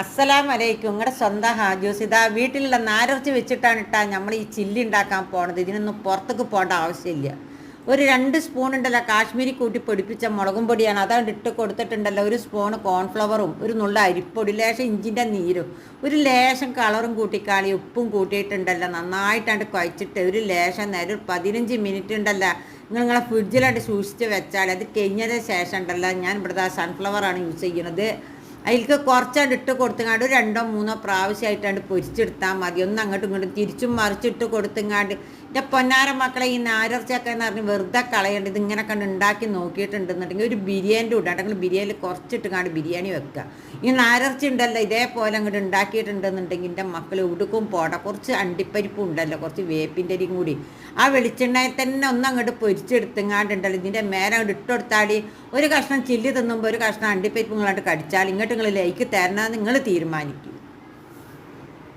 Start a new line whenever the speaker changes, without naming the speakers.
അസ്സലാമലൈക്കും. നിങ്ങളുടെ സ്വന്തം ഹാജൂസ് ഇതാ വീട്ടിലുള്ള നാരർച്ചി വെച്ചിട്ടാണ് നമ്മൾ ഈ ചില്ലി ഉണ്ടാക്കാൻ പോണത്. ഇതിനൊന്നും പുറത്തേക്ക് പോകേണ്ട ആവശ്യമില്ല. ഒരു 2 സ്പൂൺ ഉണ്ടല്ലോ കാശ്മീരി കൂട്ടി പൊടിപ്പിച്ച മുളകും പൊടിയാണ്, അതാണ് ഇട്ട് കൊടുത്തിട്ടുണ്ടല്ലോ. ഒരു സ്പൂണ് കോൺഫ്ലവറും ഒരു നുള്ള അരിപ്പൊടി, ലേശം ഇഞ്ചിൻ്റെ നീരും, ഒരു ലേശം കളറും കൂട്ടിക്കാളി ഉപ്പും കൂട്ടിയിട്ടുണ്ടല്ലോ. നന്നായിട്ടാണ്ട് കുഴച്ചിട്ട് ഒരു ലേശം നേരം ഒരു 15 മിനിറ്റ് ഉണ്ടല്ലോ നിങ്ങളെ ഫ്രിഡ്ജിലായിട്ട് സൂക്ഷിച്ച് വെച്ചാൽ അത് കഴിഞ്ഞതിന് ശേഷം ഉണ്ടല്ലോ. ഞാൻ ഇവിടെ സൺഫ്ലവറാണ് യൂസ് ചെയ്യുന്നത്. അതിലേക്ക് കുറച്ചാണ്ട് ഇട്ട് കൊടുത്തങ്ങാണ്ട് 2-3 പ്രാവശ്യമായിട്ടാണ്ട് പൊരിച്ചെടുത്താൽ മതി. ഒന്ന് അങ്ങോട്ടും ഇങ്ങോട്ടും തിരിച്ചും മറിച്ചിട്ട് കൊടുത്തങ്ങാണ്ട്. എൻ്റെ പൊന്നാര മക്കളെ, ഈ നാരർച്ചയൊക്കെ എന്ന് പറഞ്ഞ് വെറുതെ കളയേണ്ടത്. ഇതിങ്ങനെ കണ്ട് ഉണ്ടാക്കി നോക്കിയിട്ടുണ്ടെന്നുണ്ടെങ്കിൽ ഒരു ബിരിയാണി ഇടാണ്ടെങ്കിൽ ബിരിയാണിയിൽ കുറച്ചിട്ടുകാണ്ട് ബിരിയാണി വെക്കുക. ഈ നാരർച്ചി ഉണ്ടല്ലോ ഇതേപോലെ അങ്ങോട്ട് ഉണ്ടാക്കിയിട്ടുണ്ടെന്നുണ്ടെങ്കിൽ എൻ്റെ മക്കൾ ഉടുക്കും പോട്ടെ. കുറച്ച് അണ്ടിപ്പരിപ്പും ഉണ്ടല്ലോ, കുറച്ച് വേപ്പിൻ്റെ അരിയും കൂടി ആ വെളിച്ചെണ്ണയിൽ തന്നെ ഒന്നങ്ങോട്ട് പൊരിച്ചെടുത്തങ്ങാണ്ടുണ്ടല്ലോ ഇതിൻ്റെ മേലെ അങ്ങോട്ട് ഇട്ടുകൊടുത്താൽ ഒരു കഷ്ണം ചില്ലി തിന്നുമ്പോൾ ഒരു കഷ്ണം അണ്ടിപ്പരിപ്പ് നിങ്ങളായിട്ട് കടിച്ചാൽ ഇങ്ങോട്ട് നിങ്ങൾ ലൈക്ക് തരണമെന്ന് നിങ്ങൾ തീരുമാനിക്കുക.